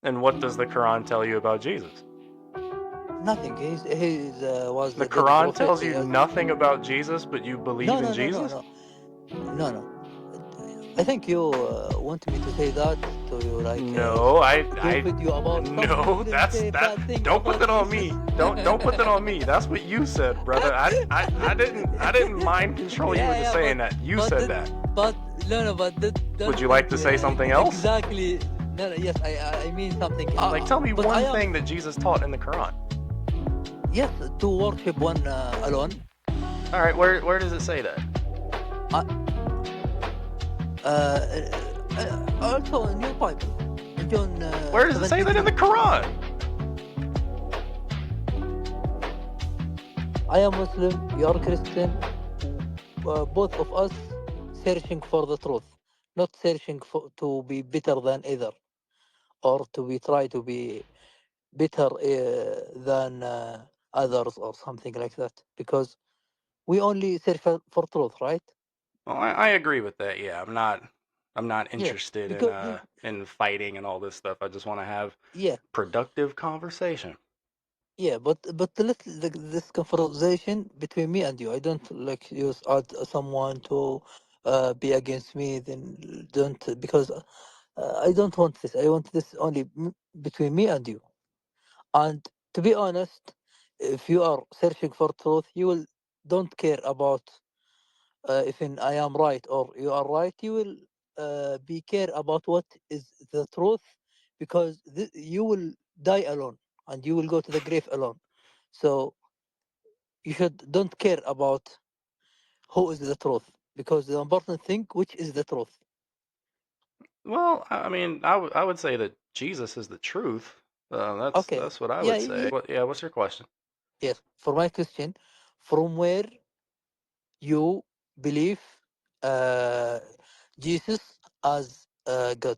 And what does the Quran tell you about Jesus? Nothing. He's was The a good Quran prophet. tells He you was nothing about Jesus, but you believe no, in no, no, no, Jesus? no, no, no. I think you want me to say that to you, like No, do video about some no, Muslims that's say that. bad thing Don't put about that on Jesus. me. Don't put that on me. That's what you said, brother. I didn't mind control you into Yeah, saying that. You but said that, that. but no, no, but that Would don't you like think to say something else? exactly. No, no, yes, I mean something. Like, tell me But I one am thing that Jesus taught in the Quran. yes to worship one alone. All right, where does it say that? Uh, Also in your Bible, in John Where does it say that in 17:2. the Quran? I am Muslim, you are Christian. Both of us searching for the truth, not searching for to be better than either, or to be try to be better than others or something like that. Because we only search for truth, right? Well, I agree with that. Yeah, I'm not Yeah, interested because in fighting and all this stuff. I just want to have yeah, productive conversation. yeah. But this conversation between me and you, I don't like use add someone to be against me. Then don't because I don't want this. I want this only between me and you. And to be honest, if you are searching for truth, you will don't care about if I am right or you are right. You will be care about what is the truth, because you will die alone and you will go to the grave alone. So you should don't care about who is the truth, because the important thing which is the truth. Well, I mean, I would say that Jesus is the truth. That's Okay. that's what I Yeah. would say. Yeah, what's your question? Yes. For my question, from where you believe uh, Jesus as God.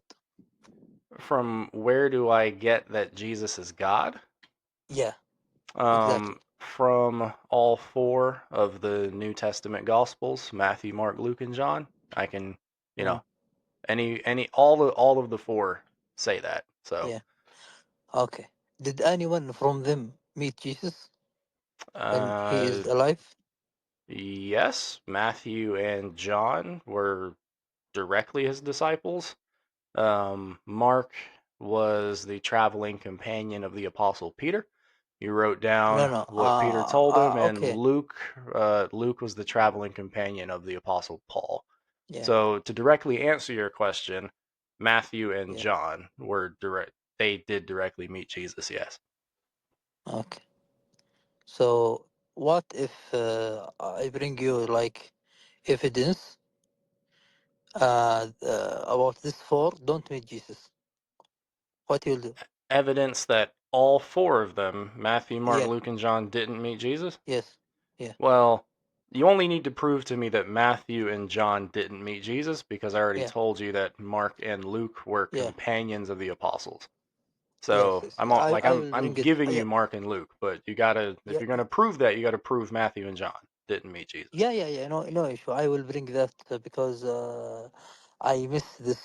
From where do I get that Jesus is God? Yeah, exactly. From all four of the New Testament Gospels, Matthew, Mark, Luke, and John. I can, you Mm, know, any all of the four say that. So, yeah. Okay. Did anyone from them meet Jesus when he uh, is alive? yes, Matthew and John were directly his disciples. Mark was the traveling companion of the Apostle Peter. He wrote No, down no. what Peter told him, and Okay. Luke was the traveling companion of the Apostle Paul. Yeah, So to directly answer your question, Matthew and yeah. John were direct. They did directly meet Jesus. Yes. Okay. So, what if I bring you like evidence about this four don't meet Jesus? What you'll do? Evidence that all four of them, Matthew, Mark, Yeah. Luke, and John, didn't meet Jesus? Yes. Yeah. Well, you only need to prove to me that Matthew and John didn't meet Jesus because I already Yeah. told you that Mark and Luke were Yeah. companions of the apostles. Yes. So Yes. I'm all, like I I'm will I'm bring it. giving Yeah. you Mark and Luke, but you gotta if Yeah. you're gonna prove that, you gotta prove Matthew and John didn't meet Jesus. Yeah, yeah, yeah. No, no issue. I will bring that because I miss this,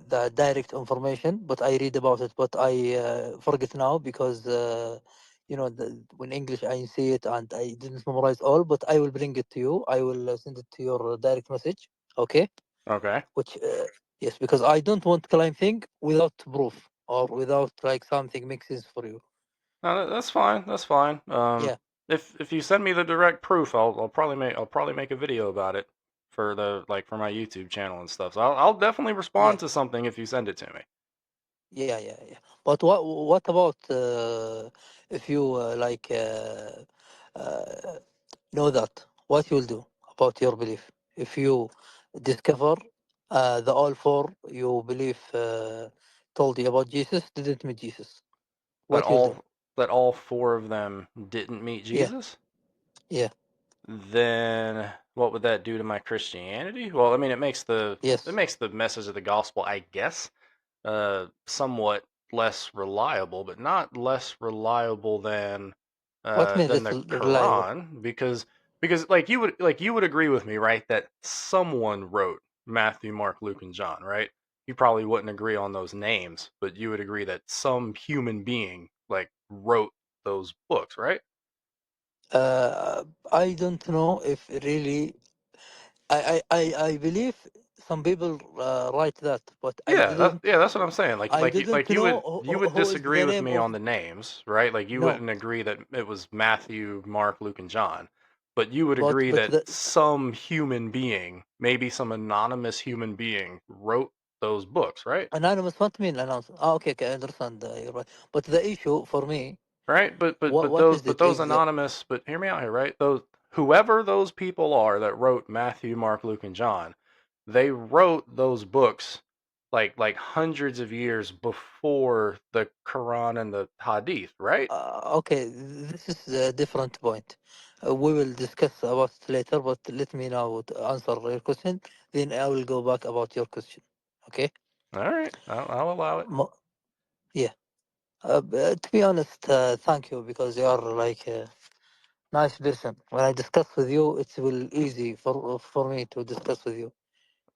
the direct information, but I read about it, but I forget now because when English I see it and I didn't memorize all. But I will bring it to you. I will send it to your direct message. Okay. Okay. Which yes, because I don't want climb thing without proof or without like something makes sense for you. No, that's fine. That's fine. Yeah, If you send me the direct proof, I'll probably make a video about it for the like for my YouTube channel and stuff. So I'll definitely yeah. respond to something if you send it to me. Yeah, yeah, yeah. But what about if you uh, know that? What you'll do about your belief if you discover the all four you believe told you about Jesus didn't meet Jesus? That What you'll do? all that all four of them didn't meet Yeah, Jesus? yeah, Then what would that do to my Christianity? Well, I mean, it yes. makes the message of the gospel, I guess, somewhat less reliable, but not less reliable What made than it the reliable? Quran, because like you would agree with me, right, that someone wrote Matthew, Mark, Luke, and John, right? you probably wouldn't agree on those names, but you would agree that some human being like wrote those books, right? I don't know if really. I believe some people write that, but Yeah, that's what I'm saying. I didn't know you would who is disagree the with name me on of. the names, right? Like you No, wouldn't agree that it was Matthew, Mark, Luke, and John, but you would but agree that the some human being, maybe some anonymous human being, wrote those books, right? anonymous what mean anonymous? Ah, okay, okay, I understand. You're right. But the issue for me, Right? what is it? those Is anonymous, but hear me out here, right? Those whoever those people are that wrote Matthew, Mark, Luke, and John, they wrote those books like hundreds of years before the Quran and the Hadith, right? okay? This is a different point. We will discuss about it later. But let me now answer your question. Then I will go back about your question. Okay? All right, I'll allow it. Mo- yeah. To be honest, thank you because you are like a nice person. When I discuss with you, it will easy for me to discuss with you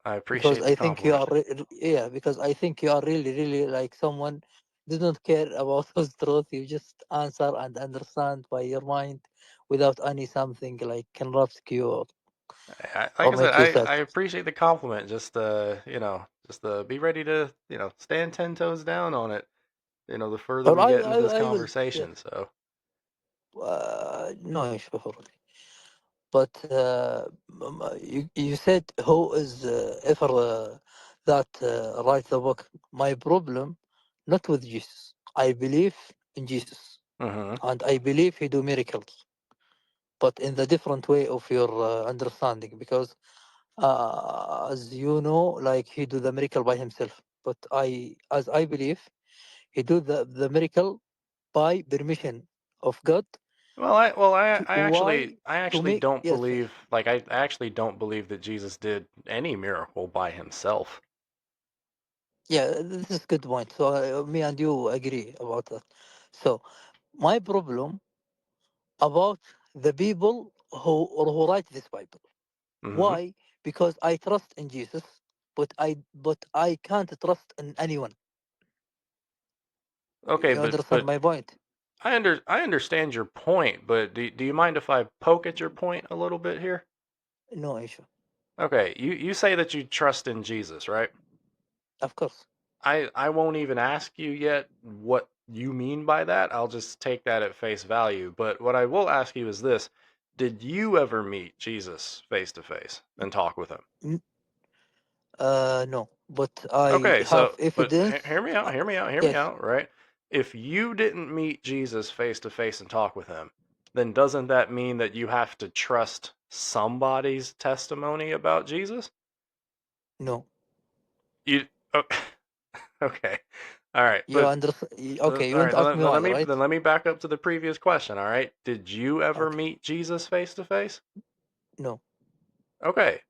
I because appreciate the I think you compliment. are yeah, because I think you are really like someone didn't care about his truth. You just answer and understand by your mind without any something like can upset you Like or I said, make you sad. I appreciate the compliment. Just just be ready to stand 10 toes down on it. The further Or we get into this I will yeah, conversation. So no issue for me. But you said who is ever that write the book. My problem, not with Jesus. I believe in Jesus, hmm and I believe he do miracles, but in the different way of your understanding. Because as you know, like he do the miracle by himself. But as I believe, he do the miracle by permission of God. Why I to actually make don't yes yes. believe I actually don't believe that Jesus did any miracle by himself. Yeah, this is good point. So me and you agree about that. So my problem about the people who write this Bible. hmm Why? Because I trust in Jesus, but I can't trust in anyone. Okay, You understand but my point? I understand your point, but do you mind if I poke at your point a little bit here? No issue. Okay, you say that you trust in Jesus, right? Of course. I won't even ask you yet what you mean by that. I'll just take that at face value. But what I will ask you is this: did you ever meet Jesus face to face and talk with him? N- no, but I Okay, have so but evidence. Uh, hear me yes. out, right? If you didn't meet Jesus face to face and talk with him, then doesn't that mean that you have to trust somebody's testimony about Jesus? No. You oh, okay. All right, You but understand? all Okay. You want right, to ask me why, right? then let me back up to the previous question, all right? Did you ever Okay. meet Jesus face to face? No. Okay.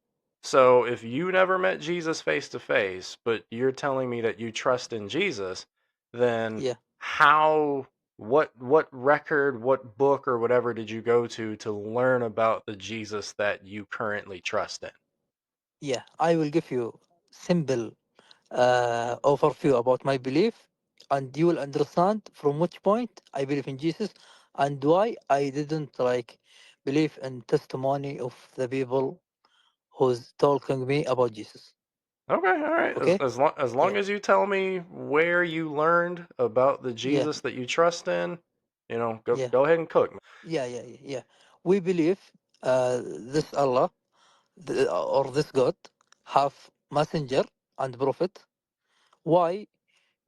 So if you never met Jesus face to face, but you're telling me that you trust in Jesus, then Yeah. how what record, what book or whatever did you go to learn about the Jesus that you currently trust in? Yeah. I will give you simple overview about my belief, and you will understand from which point I believe in Jesus and why I didn't like believe in testimony of the people who's talking me about Jesus. Okay, all right. Okay? As long Yeah, as you tell me where you learned about the yeah, Jesus that you trust in, yeah, go ahead and cook. yeah. We believe this Allah or this God have messenger and prophet. Why?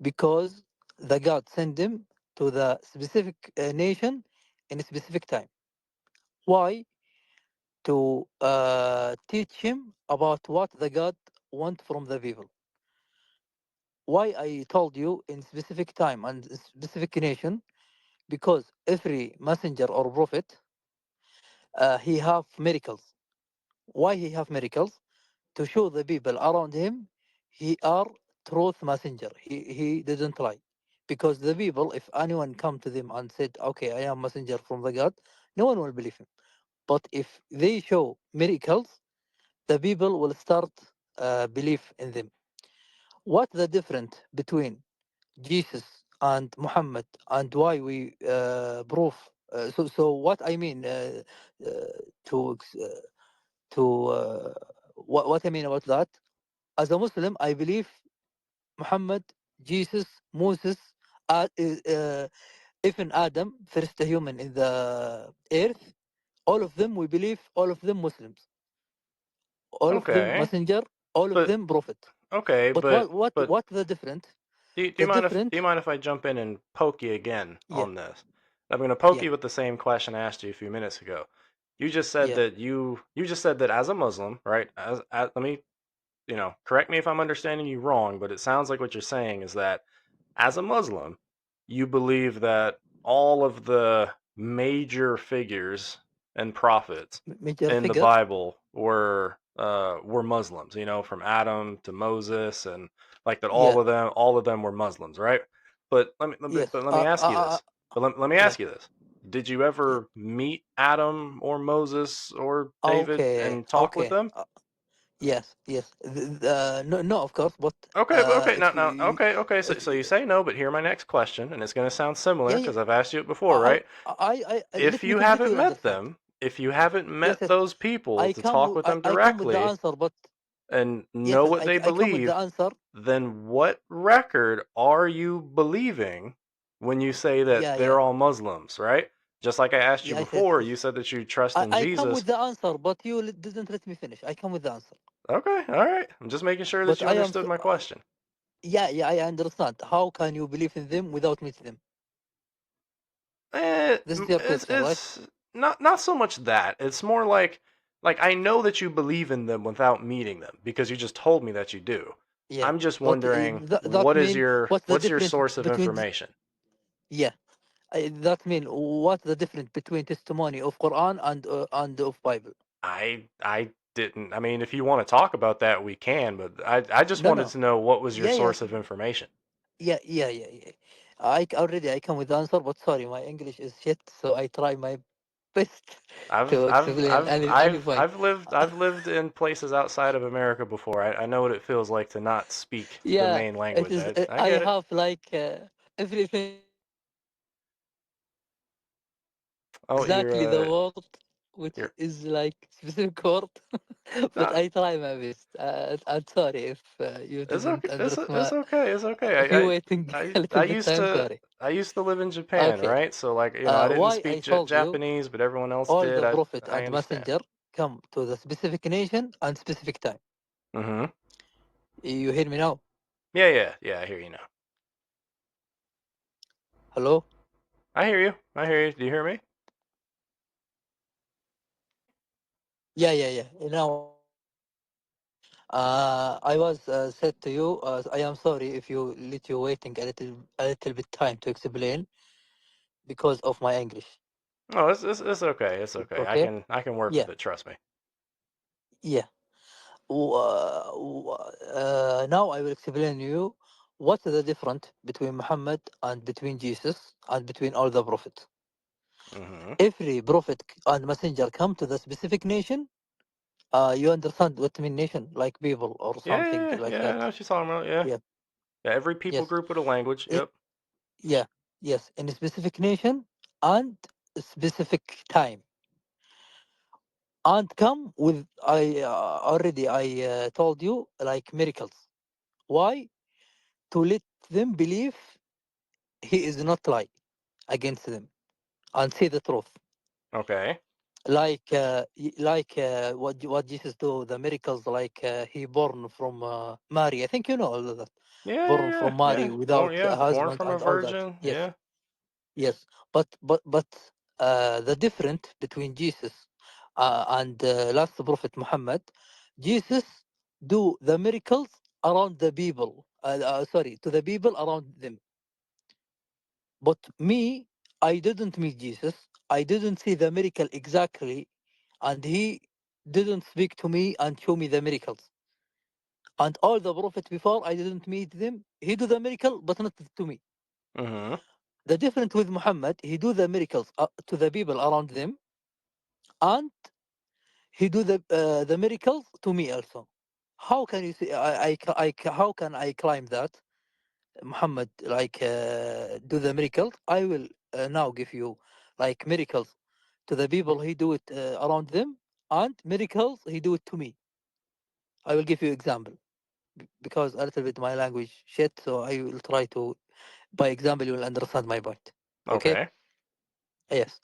Because the God sent them to the specific nation in a specific time. Why? To teach him about what the God want from the people. Why I told you in specific time and specific nation? Because every messenger or prophet, he have miracles. Why he have miracles? To show the people around him he are truth messenger. He didn't lie. Because the people, if anyone come to them and said, "Okay, I am messenger from the God," no one will believe him. But if they show miracles, the people will start believe in them. what the difference between Jesus and Muhammad, and why we prove. So what I mean uh, to to what I mean about that. As a Muslim, I believe Muhammad, Jesus, Moses, even Adam, first human in the earth. All of them, we believe, all of them Muslims, all of them Okay, messenger, all of but them prophet. okay, But but what the difference? do you The mind different, do you mind if I jump in and poke you again yeah, on this? I'm going to poke yeah, you with the same question I asked you a few minutes ago. You just said yeah, that you just said that as a Muslim, right? Let me, correct me if I'm understanding you wrong, but it sounds like what you're saying is that as a Muslim, you believe that all of the major figures and prophets major in the figure, Bible were Muslims, from Adam to Moses, and like that yeah, all of them were Muslims, right? yes, Let me ask you this. Let me yeah, ask you this. Did you yeah. ever meet Adam or Moses or David Okay, and talk with okay, them? yes, yes. No, no, of course, but Okay, if okay. So if you say no, but hear my next question, and it's going to sound similar yeah, because yeah, I've asked you it before, right? If let me you haven't completely met understand. them, if you haven't Yes, met yes. those people to talk with them I come with the directly answer, but and yes, know yes, what they I come with the believe, answer. then what record are you believing when you say that Yeah, they're yeah, all Muslims, right? Just like I asked you yeah. Yes, before, yes. you said that you trust in I come Jesus. with the answer, but you didn't let me finish. I come with the answer, Okay, all right. I'm just making sure that but you understood my question. yeah, yeah. I understand. How can you believe in them without meeting them? This is your question, right? It's not so much that. It's more like I know that you believe in them without meeting them because you just told me that you do. Yeah, I'm just but wondering that mean what's the what's your difference source of between? information? Yeah, that mean what's the difference between testimony of Quran and of Bible? I didn't. I mean, if you want to talk about that, we can, but I just No, wanted no. to know what was your Yeah, yeah, source of information. yeah, yeah, yeah, yeah. I come with the answer, but sorry, my English is shit, so I try my best to explain any point. I've lived in places outside of America before. I know what it feels like to not speak the Yeah, main it language. is. I I get it. have like everything Oh, exactly the word, which you're is like specific word, but not. I try my best. I'm sorry if you It's didn't okay. understand. It's okay. If you waiting a I little bit time, sorry. I used to live in Japan, Okay. right? So like, I didn't Why I speak told you Japanese, but everyone else all did. the prophet I and understand. messenger come to the specific nation and specific time. Mm-hmm. You hear me now? Yeah. I hear you now. Hello? I hear you. I hear you. Do you hear me? Yeah, yeah, yeah. Now I hear you. I was said to you, I am sorry if you let you waiting a little bit time to explain because of my English. No, it's okay. It's okay. Okay? I can work Yeah, with it. Trust me. yeah. Now I will explain you what's the difference between Muhammad and between Jesus and between all the prophets. Mm-hmm. Every prophet and messenger come to the specific nation. You understand what I mean nation, like people or something like Yeah. I that. know what you're talking about. Yeah. Yeah. Yeah. Every people Yes. group with a language. It, Yep. yeah. Yes. In a specific nation and a specific time. And come with I already I told you like miracles. Why? To let them believe he is not lie against them and say the truth. Okay. Like what Jesus do the miracles like he born from Mary. I think you know all of that. Born from Mary without a Born husband from a and all that. virgin. Yes, Yeah. yes. But the difference between Jesus and last prophet Muhammad, Jesus do the miracles around the people. Sorry, to the people around them. But me, I didn't meet Jesus. I didn't see the miracle exactly, and he didn't speak to me and show me the miracles. And all the prophets before, I didn't meet them. He do the miracle, but not to me. Mm-hmm. The difference with Muhammad, he do the miracles to the people around them, and he do the miracles to me also. how can you say how can I climb that? Muhammad, like, do the miracles. I will now give you like miracles to the people. He do it around them, and miracles he do it to me. I will give you example because a little bit my language shit. So I will try to, by example, you will understand my point. Okay? Okay. Yes.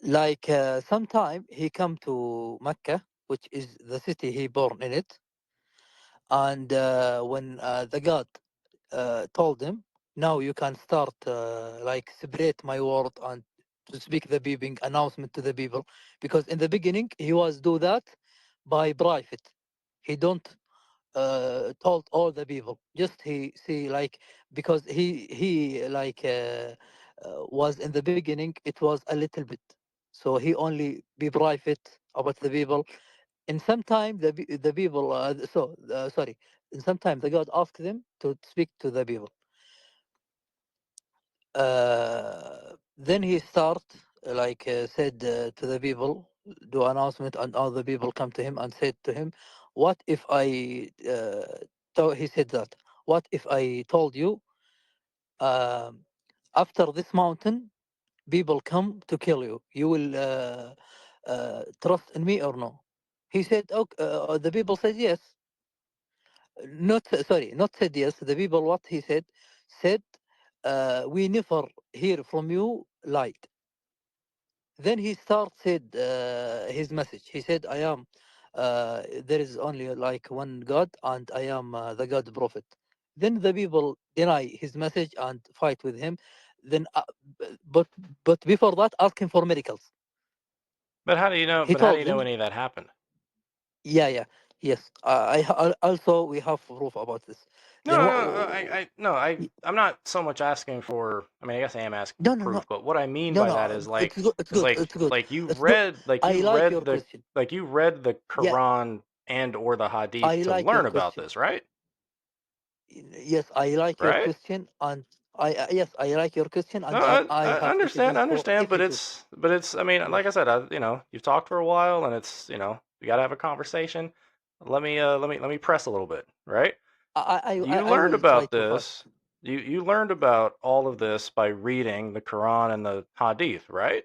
Like sometime he come to Mecca, which is the city he born in it, and when the God told him, now you can start like separate my word and to speak the people announcement to the people, because in the beginning he was do that by private. He don't told all the people. Just he see like, because he like was in the beginning. It was a little bit, so he only be private about the people. In some time the people sorry, in some time the God asked them to speak to the people. Then he start like said to the people, do announcement, and all the people come to him and said to him, what if I he said that, what if I told you, um, after this mountain people come to kill you, you will trust in me or no? He said, okay. The people said yes. Not sorry, not said yes. The people, what he said, we never hear from you lied. Then he started his message. He said, I am, there is only like one God, and I am the God prophet. Then the people deny his message and fight with him. Then, but but before that, ask him for miracles. But how do you know? He But how do told you know them, any of that happened? yeah, yeah, yes. Also we have proof about this. No, Then no, what? no, no, I'm not so much asking for. I mean, I guess I am asking for No, no, no, proof, but what I mean no, by that no. is It's good. It's good. It's good. It's good. I like your question. like you read the Yeah, Quran and or the Hadith I to like your learn about question. this, right? Yes, I like your Right? question, and yes, I like your question, No, and I I have understand, I evidence for understand, but everything. it's. I mean, Yes, like I said, you've talked for a while, and it's, we got to have a conversation. Let me press a little bit, right? You I learned will try about to fast. this. You learned about all of this by reading the Quran and the Hadith, right?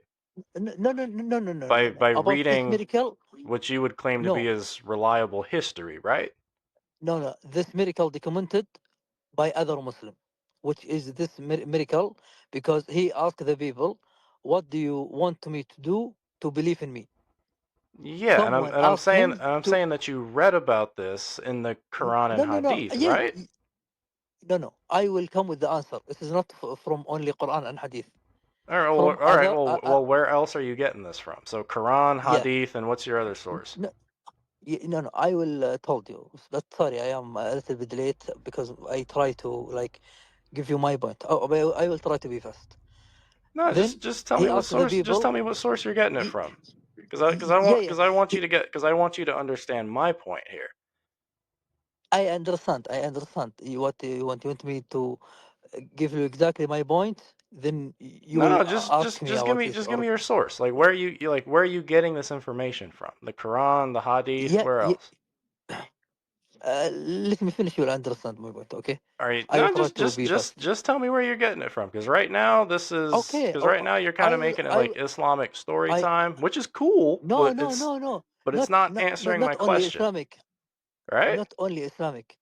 No, no, no, no, no, no, no, no. By About this reading miracle, what you would claim to be no, as reliable history, right? no, no. This miracle documented by other Muslim, which is this miracle, because he asked the people, "What do you want me to do to believe in me?" Yeah, Someone asked him I'm to. saying that you read about this in the Quran and No, no, no. Hadith, Yeah, right? no, no. I will come with the answer. This is not from only Quran and Hadith. From All right. other, Well, where else are you getting this from? So Quran, yeah. Hadith, and what's your other source? No, no, no. I will told you. But sorry, I am a little bit late because I try to like give you my point. Oh, but I will try to be fast. No, Then just tell he me what asked the source. Just tell people. me what source you're getting it y- from. Yeah, yeah. He, Because I want you to understand my point here. I understand. I understand. What you want me to give you exactly my point? Then you No, will no, ask me about this, just give or me your source. Like where are you getting this information from? The Quran, the Hadith, yeah, where yeah. else? Let me finish. You'll understand my point. Okay. All right, I will no, try to be fast. just tell me where you're getting it from. Okay. Because right now you're kind I of will. making it like Islamic story I time, which is cool, No, no, no, no. but it's not answering Not my only question, Islamic. right? Not only Islamic.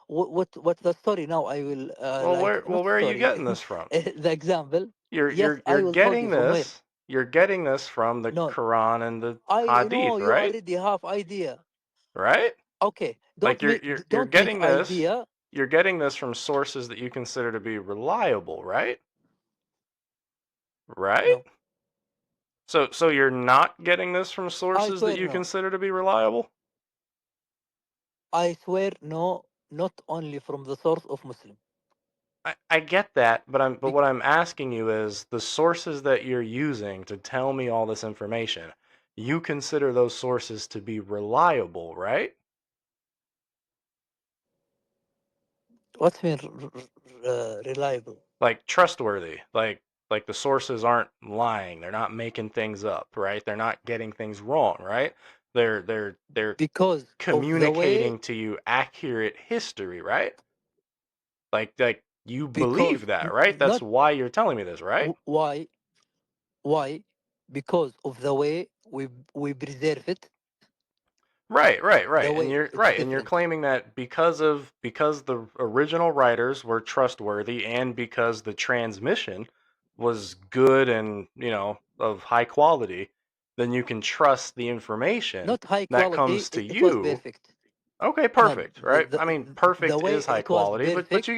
What the story now? I will like not Where are you story. getting this from? The example. Yes, You're I will told getting you from where. this. You're getting this from the No, Quran and the I know Hadith, you right? already have idea. Right? Okay, Like you're don't make getting this. idea. You're getting this from sources that you consider to be reliable, right? Right? No, So you're not getting this from I sources that swear you no. consider to be reliable? I swear no. Not only from the source of Muslim. I get that, but Bec- what I'm asking you is the sources that you're using to tell me all this information. You consider those sources to be reliable, right? What's mean reliable? Like trustworthy. Like the sources aren't lying. They're not making things up, right? They're not getting things wrong, right? They're because of the way, communicating to you accurate history, right? Like you believe because that, right? That's not why you're telling me this, right? why, why, because of the way we preserve it, Right, right, the right. And way you're it's right, and you're different. claiming that because the original writers were trustworthy and because the transmission was good and, of high quality, then you can trust the information Not high that quality, comes to it was you. perfect. Okay, No, perfect, right? I mean, the perfect way is high it was quality, but perfect,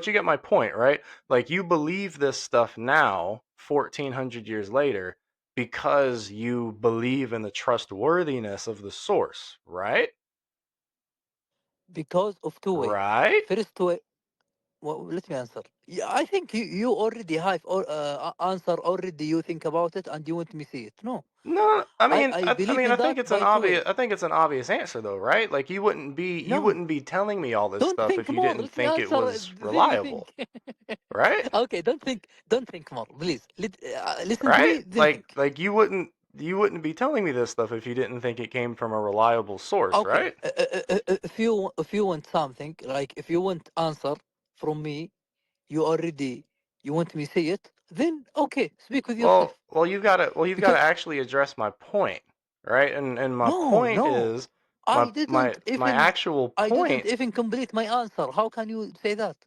you get my point, right? Like you believe this stuff now, 1400 years later, because you believe in the trustworthiness of the source, right? because of two way. Right? First way, well, let me answer. Yeah, I think you already have or answer already. You think about it and you want me see it. No, No, I mean, I believe I in think that it's an by two obvious way. I think it's an obvious answer though, right? Like you No, wouldn't be telling me all this don't stuff think if you more. didn't Let me think it answer. was Then you think. reliable, right? Okay, don't think more, please. Listen to Right? me, then think. Like you wouldn't be telling me this stuff if you didn't think it came from a reliable source, Okay, right? if you want something, like if you want answer from me, you already you want me say it, then okay, speak with yourself. you've got to Because actually address my point, right? And my no, point no, is my actual I didn't point even complete my answer. How can you say that?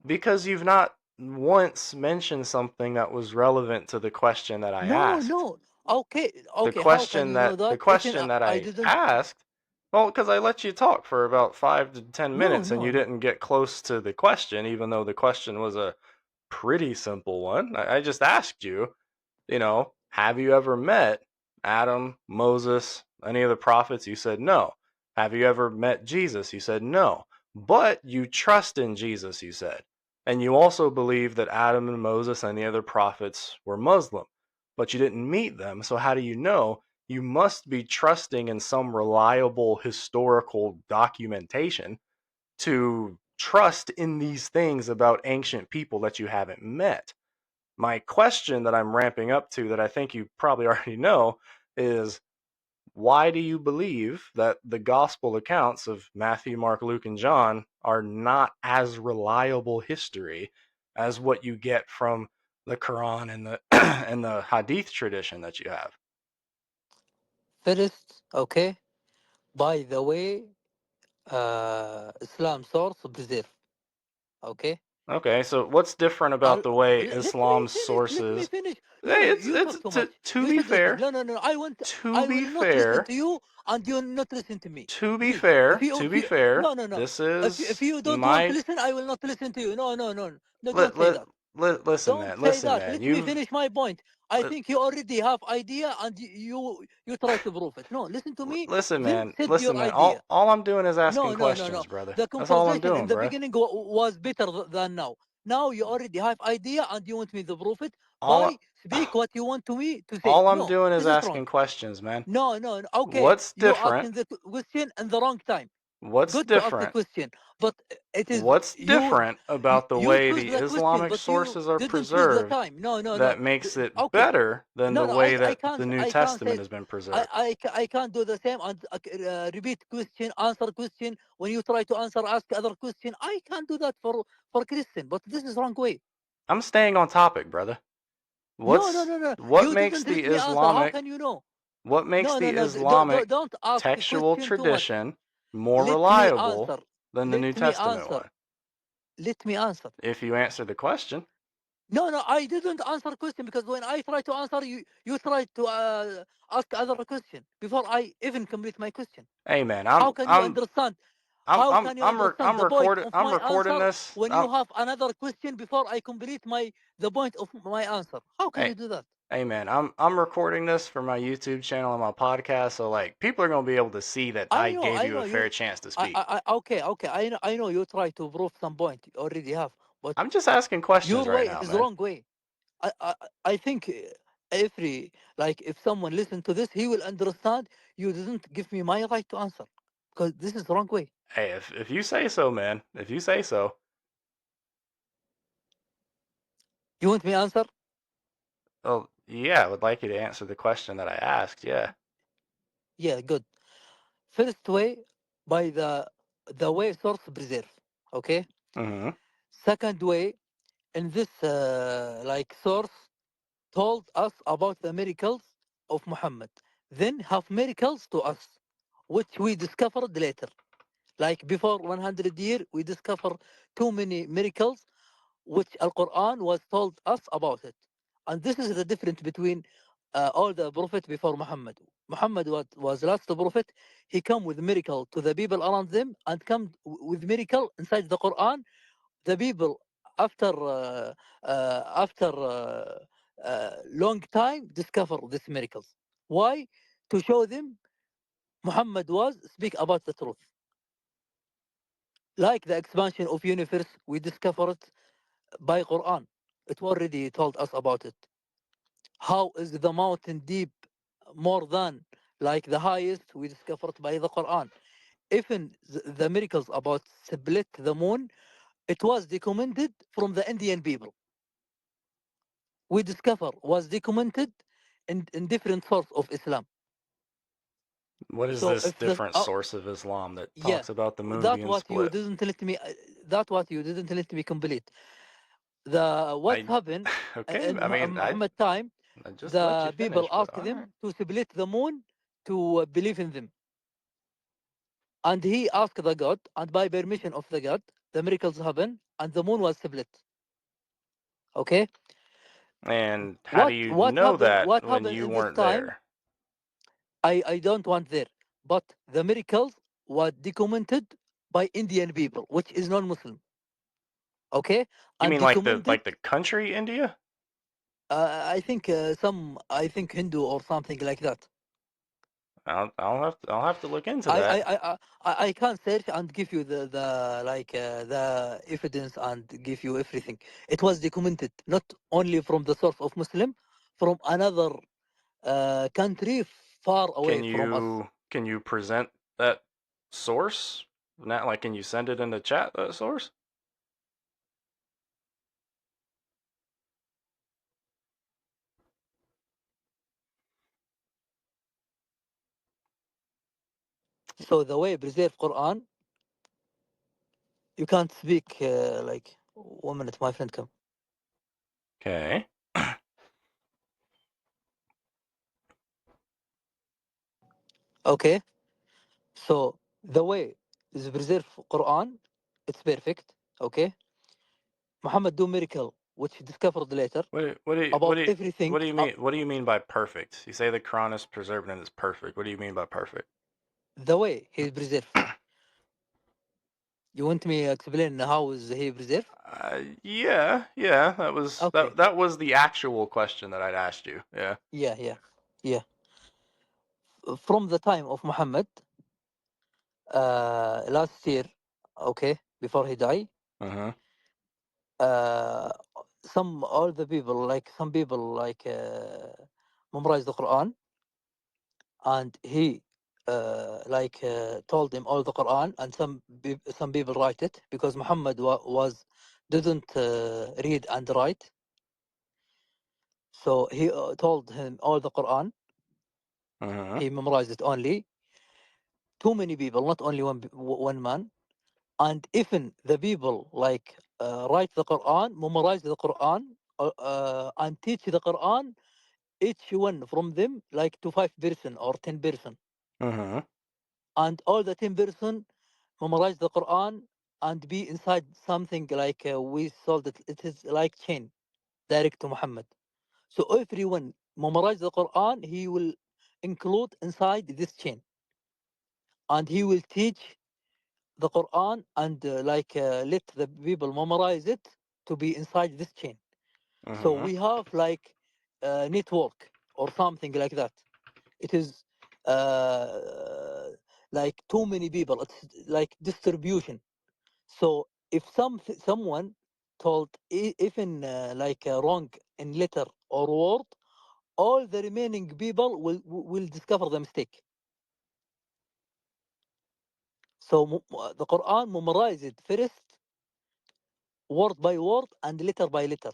because you've not once mentioned something that was relevant to the question that I No, asked. no. Okay, okay. How can you know The that? Even question that I I didn't. asked, well, because I let you talk for about 5 to 10 minutes and No, you no. didn't get close to the question, even though the question was a pretty simple one. I just asked you, have you ever met Adam, Moses, any of the prophets? You said no. Have you ever met Jesus? You said no. But you trust in Jesus, you said. And you also believe that Adam and Moses and the other prophets were Muslim, but you didn't meet them. So how do you know? You must be trusting in some reliable historical documentation to trust in these things about ancient people that you haven't met. My question that I'm ramping up to, that I think you probably already know, is why do you believe that the gospel accounts of Matthew, Mark, Luke, and John are not as reliable history as what you get from the Quran and the and the Hadith tradition that you have? First, okay. By the way, Islam source preserve. Okay. Okay, so what's different about the way Let me Islam's finish. Let me sources? finish. No, Hey, you talk too much. to You be should listen. fair, No, no, no. to I be will not listen fair, to you, and you will not listen to me. to be Please. fair, to If be you, fair, no, no, no. this If is you don't want to my listen, I will not listen to you. No, no, no. No, don't let say let, that. Don't say listen, that. man. Let me finish my point. I Li- think you already have idea, and you try to prove it. No, listen to me. Then set listen, your man. idea. All I'm doing is asking No, no, no, no. questions, brother. The That's all I'm conversation in doing, the bro. beginning was better than now. Now you already have idea and you want me to prove it All by speak what you want to me to say. all I'm No, doing is this is wrong. asking questions, man. No, no, no. Okay, What's you different? asking the question in the wrong time. What's Good to ask a different? question, but it is What's different about the you way choose the the question, Islamic but you sources are didn't choose the preserved time. No, no, no. that makes it Okay, better than no, the no, way that the New I can't say Testament has it. been preserved? I can't do the same and repeat question, answer question. When you try to answer, ask other question. I can't do that for Christian, but this is wrong way. I'm staying on topic, brother. No, no, no, no. What You makes didn't the let me answer. How Islamic can you know? what makes No, no, the no. Islamic Don't ask a textual question too much. tradition more Let me reliable answer. than the New Let me Testament answer. one? Let me answer. If you answer the question. No, no, I didn't answer question because when I try to answer, you try to ask other question before I even complete my question. Hey man, How can you understand? How can you understand the point of I'm my recording answer this. when you have another question before I complete the point of my answer? How can Hey you do that? hey man, I'm recording this for my YouTube channel and my podcast, so like people are gonna be able to see that I gave I you know a fair you. chance to speak. Okay, okay. I know you try to prove some point. You already have, but I'm just asking questions your right way now, is man. wrong way. I, I, I think every like if someone listen to this, he will understand. You didn't give me my right to answer because this is the wrong way. Hey, if you say so, man. If you say so. You want me answer? Well, yeah, I would like you to answer the question that I asked. Yeah. Yeah, good. First way, by the way source preserve. Okay. Mm-hmm. Second way, in this like source told us about the miracles of Muhammad, then have miracles to us, which we discovered later. Like before 100 years, we discover too many miracles, which Al Quran was told us about it. And this is the difference between all the prophets before Muhammad. Muhammad was last prophet. He come with miracle to the people around them and come with miracle inside the Quran. The people after long time discover these miracles. Why? To show them Muhammad was speak about the truth. Like the expansion of universe, we discover it by Quran. It already told us about it. How is the mountain deep more than like the highest? We discovered by the Quran. Even the miracles about split the moon, it was documented from the Indian people. We discover was documented in different source of Islam. What is So this if the different source of Islam that yeah, talks about the moon that being what you split? didn't let me. That what you didn't let me complete. The what I happened okay. in I mean, Muhammad time, I just let you the people finish, but asked all right. them to split the moon to believe in them. And he asked the God, and by permission of the God, the miracles happen, and the moon was split. Okay, And how do what you what know happened? that What when happened you in this weren't time? there? I don't want there, but the miracles were documented by Indian people, which is non-Muslim. Okay, You and mean like the documented. country India? I think I think Hindu or something like that. I'll have to look into I I that. I I I can search and give you the evidence and give you everything. It was documented not only from the source of Muslim, from another country far away from us. Can you present that source? Not like can you send it in the chat that source? So the way preserve Quran, you can't speak like 1 minute. My friend come. Okay. Okay, so the way is preserve Quran, it's perfect. Okay, Muhammad do miracle which he discovered later about everything. What do you mean by perfect? You say the Quran is preserved and it's perfect. What do you mean by perfect? The way he preserve. You want me explain how is he preserve? Yeah, yeah. Okay. That was the actual question that I'd asked you. Yeah. Yeah, yeah, yeah. From the time of Muhammad, last year, okay, before he died, Mm-hmm. uh, some all the people like some people like memorize the Quran, and he told him all the Quran, and some people write it because Muhammad was didn't read and write, so he told him all the Quran. Mm-hmm. He memorized it only. Too many people, not only one man. And even the people like write the Quran, memorize the Quran, and teach the Quran, each one from them like to 5 person or 10 person, Mm-hmm. and all the 10 person memorize the Quran and be inside something like we sold it. It is like chain direct to Muhammad. So everyone memorize the Quran, he will include inside this chain, and he will teach the Quran and let the people memorize it to be inside this chain. So Mm-hmm. we have like a network or something like that. It is like too many people. It's like distribution. So if someone told even wrong in letter or word, all the remaining people will discover the mistake. So the Quran memorized first word by word and letter by letter,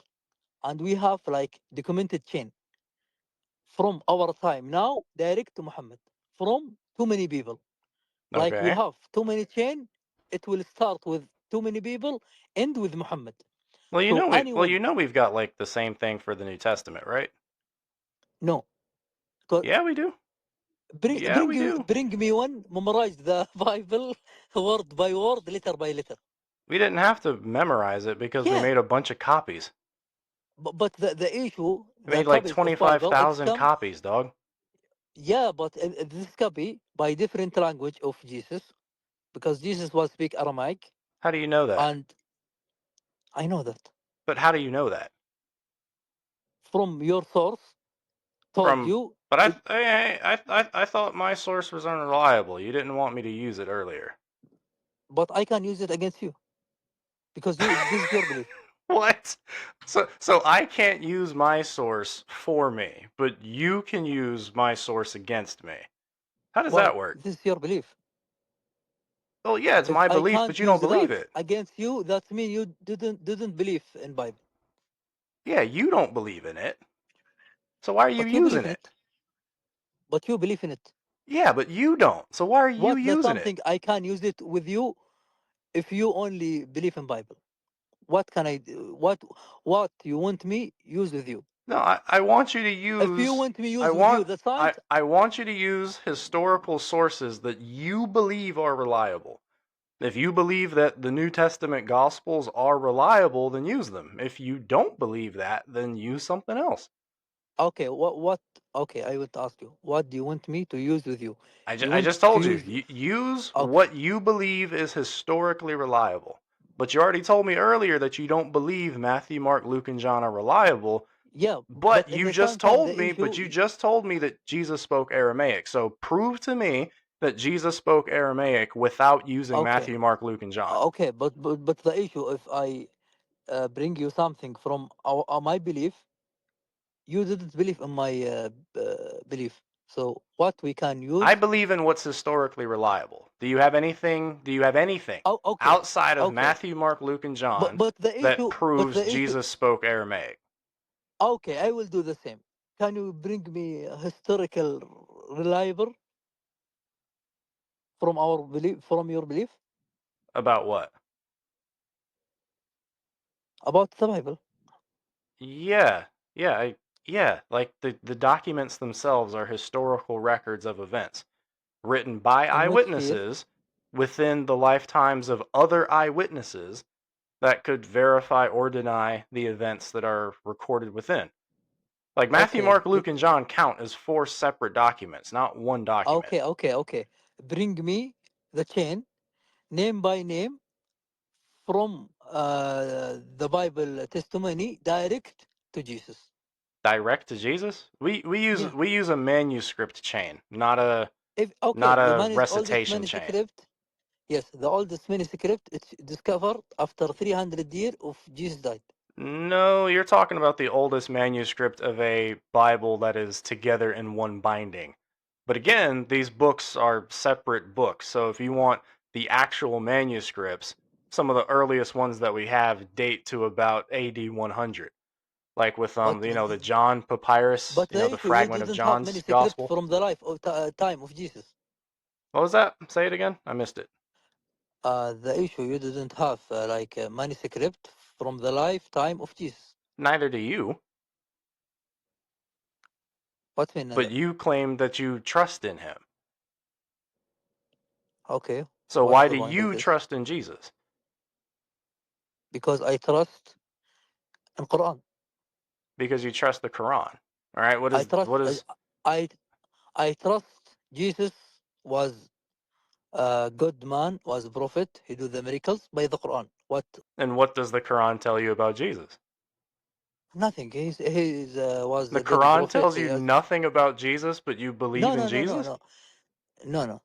and we have like documented chain from our time now direct to Muhammad from too many people. Like we Okay. have too many chain, it will start with too many people, end with Muhammad. So anyone, You know we've got like the same thing for the New Testament, right? no, 'cause Yeah, we do. Yeah, we do. bring me one, memorize the Bible word by word, letter by letter. We didn't have to memorize it because we Yeah, made a bunch of copies. but the issue, We the made like copies of Bible, it's 25,000 come. copies, dog. Yeah, but this copy by different language of Jesus, because Jesus was speak Aramaic, How do you know that? and I know that But how do you know that? from your source told From you but it, I thought my source was unreliable. You didn't want me to use it earlier. but I can use it against you because you this is your belief. What? So I can't use my source for me, but you can use my source against me. How does Why? that work? This is your belief. Well, yeah, it's If my I belief, but can't you don't use believe that it. against you, that means you didn't believe in Bible, Yeah, you don't believe in it. So why are you but you believe using in it? it. But you believe in it. Yeah, but you don't. So why are you What the using it? something I can use it with you if you only believe in Bible? What can I do? What you want me use with you? No, I want you to If you use want me use with you the science, I want you to use historical sources that you believe are reliable. If you believe that the New Testament gospels are reliable, then use them. If you don't believe that, then use something else. okay, what okay, I would ask you, what do you want me to use with you? You I want just to told you, use use okay. what you believe is historically reliable. But you already told me earlier that you don't believe Matthew, Mark, Luke, and John are reliable. Yeah, But but at the same time the you issue just told me that Jesus spoke Aramaic. So prove to me that Jesus spoke Aramaic without using okay. Matthew, Mark, Luke, and John. Okay, but the issue if I bring you something from my belief, you didn't believe in my belief. So what we can I use? believe in what's historically reliable. Do you have anything Oh, okay, outside of okay. Matthew, Mark, Luke, and But John but the that issue, but proves the issue. Jesus spoke Aramaic? Okay, I will do the same. Can you bring me a historical reliable from our belief, from your belief About what? about the Bible? Yeah. Yeah, yeah, like the documents themselves are historical records of events written by In which case, eyewitnesses within the lifetimes of other eyewitnesses that could verify or deny the events that are recorded within. Like Matthew, okay, Mark, Luke, and John count as four separate documents, not one document. okay. Bring me the chain name by name from the Bible testimony direct to Jesus. Direct to Jesus? Yeah. We use a manuscript chain, If okay, not the a man is oldest recitation chain. manuscript. Yes, the oldest manuscript. It's discovered after 300 years of Jesus died. No, you're talking about the oldest manuscript of a Bible that is together in one binding. But again, these books are separate books. So if you want the actual manuscripts, some of the earliest ones that we have date to about AD 100. Like with But the John papyrus, but the the issue, you fragment of didn't have John's manuscript gospel. from the life of time of Jesus. What was that? Say it again. I missed it. The issue, you didn't have like a manuscript from the lifetime of Jesus. Neither do you, What mean but that? you claim that you trust in him. Okay, So what's why the do point of you this? trust in Jesus? Because I trust in Quran. Because you trust the Quran. All right. I trust. What is I I trust Jesus was a good man, was a prophet. He do the miracles by the Quran. What? and what does the Quran tell you about Jesus? Nothing. He's was The a good Quran prophet. tells He you has nothing about Jesus, but you believe no in no no no Jesus? no no no.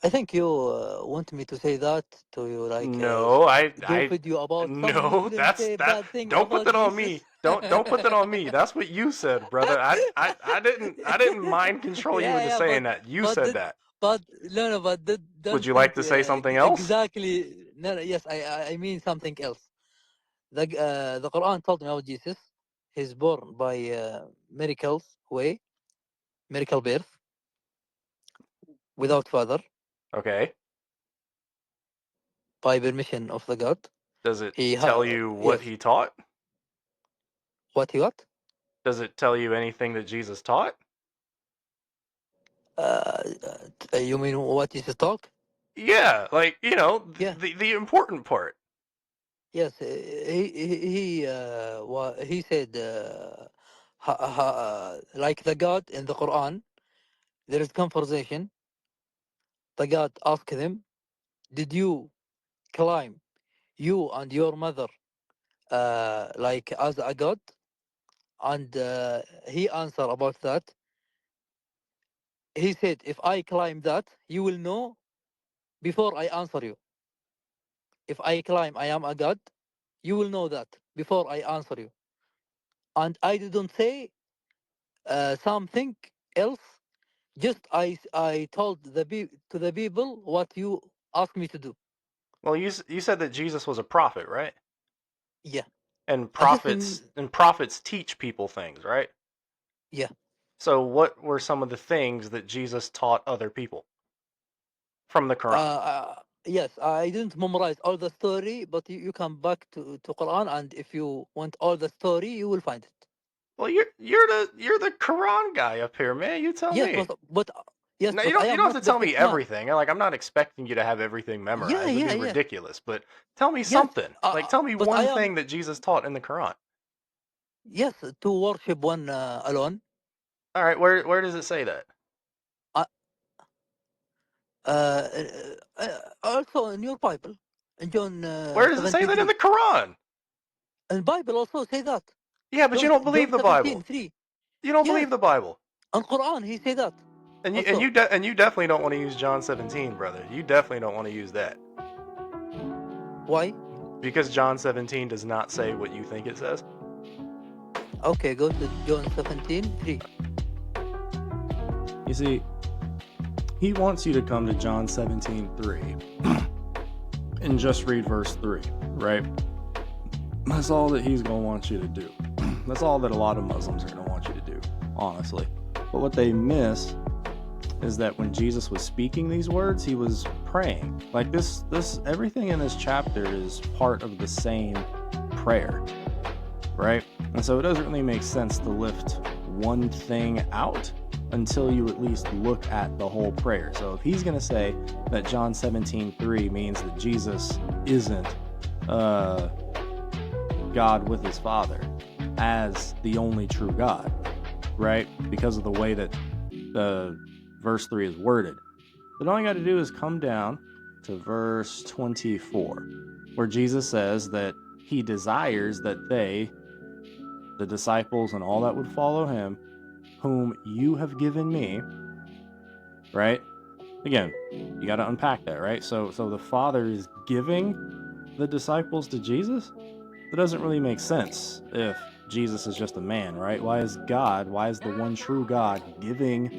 I think you want me to say that to you, like No, do video about some no, Muslim that's say that. bad thing Don't put about that on Jesus. me. Don't put that on me. That's what you said, brother. I didn't mind control you into Yeah, saying that. You but said did, that. but no, but Would don't you like think to say something else? exactly. No, no, yes, I mean something else. The Quran told me about Jesus. He's born by miracles way, miracle birth without father. Okay. by permission of the God. Does it He tell you what yes. he taught? What he got? Does it tell you anything that Jesus taught? You mean what is the talk? Yeah, like, Yeah. the important part. Yes. He said like the God in the Quran. There is conversation. The God asked them, "Did you climb you and your mother like as a God?" And he answered about that. He said, "If I climb that, you will know before I answer you. If I climb I am a God, you will know that before I answer you. And I didn't say something else. Just I told to the people what you asked me to do." Well, you said that Jesus was a prophet, right? Yeah. And And this prophets teach people things, right? yeah. So what were some of the things that Jesus taught other people from the Quran? Yes, I didn't memorize all the story, but you come back to Quran, and if you want all the story, you will find it. Well, you're the Quran guy up here, man. You tell Yes, me. yes, No, but I you am don't have not to tell me perfect man. everything. Like, I'm not expecting you to have everything Yeah, memorized. That'd be yeah, yeah. ridiculous. But tell me Yes, something. Like, tell me but I one am thing that Jesus taught in the Quran. yes to worship one alone. All right, where does it say that? Uh, uh, Also in your Bible, in John Where does it say that in 17:3, the Quran? and Bible also say that. Yeah, but you don't believe John the Bible. 17:3. You don't Yes, believe the Bible. and Quran he say that also. And you definitely don't want to use John 17, brother. You definitely don't want to use that Why? because John 17 does not say what you think it says. Okay, go to John 17:3. You see, he wants you to come to John 17:3 and just read verse 3, right? That's all that he's going to want you to do. That's all that a lot of Muslims are going to want you to do, honestly. But what they miss is that when Jesus was speaking these words, he was praying. Like this everything in this chapter is part of the same prayer, right? And so it doesn't really make sense to lift one thing out until you at least look at the whole prayer. So if he's going to say that John 17:3 means that Jesus isn't God with his Father as the only true God, right? Because of the way that the verse 3 is worded, then all you got to do is come down to verse 24, where Jesus says that he desires that they, the disciples and all that would follow him, whom you have given me, right? Again, you got to unpack that, right? So the Father is giving the disciples to Jesus. That doesn't really make sense if Jesus is just a man, right? Why is the one true God giving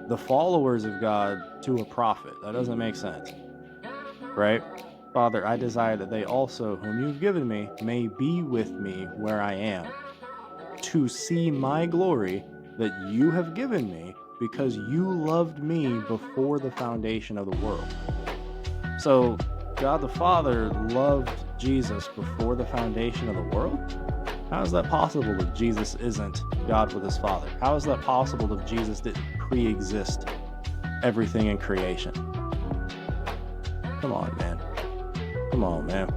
the followers of God to a prophet? That doesn't make sense, right? Father, I desire that they also, whom you've given me, may be with me where I am, to see my glory that you have given me, because you loved me before the foundation of the world. So, God the Father loved Jesus before the foundation of the world? How is that possible if Jesus isn't God with his Father? How is that possible if Jesus didn't pre-exist everything in creation? Come on, man. Come on, man.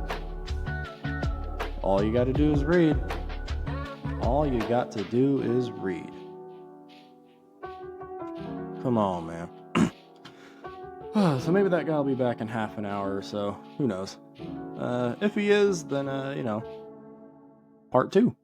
All you got to do is read. All you got to do is read. Come on, man. So maybe that guy will be back in half an hour or so. Who knows? If he is, then, part 2.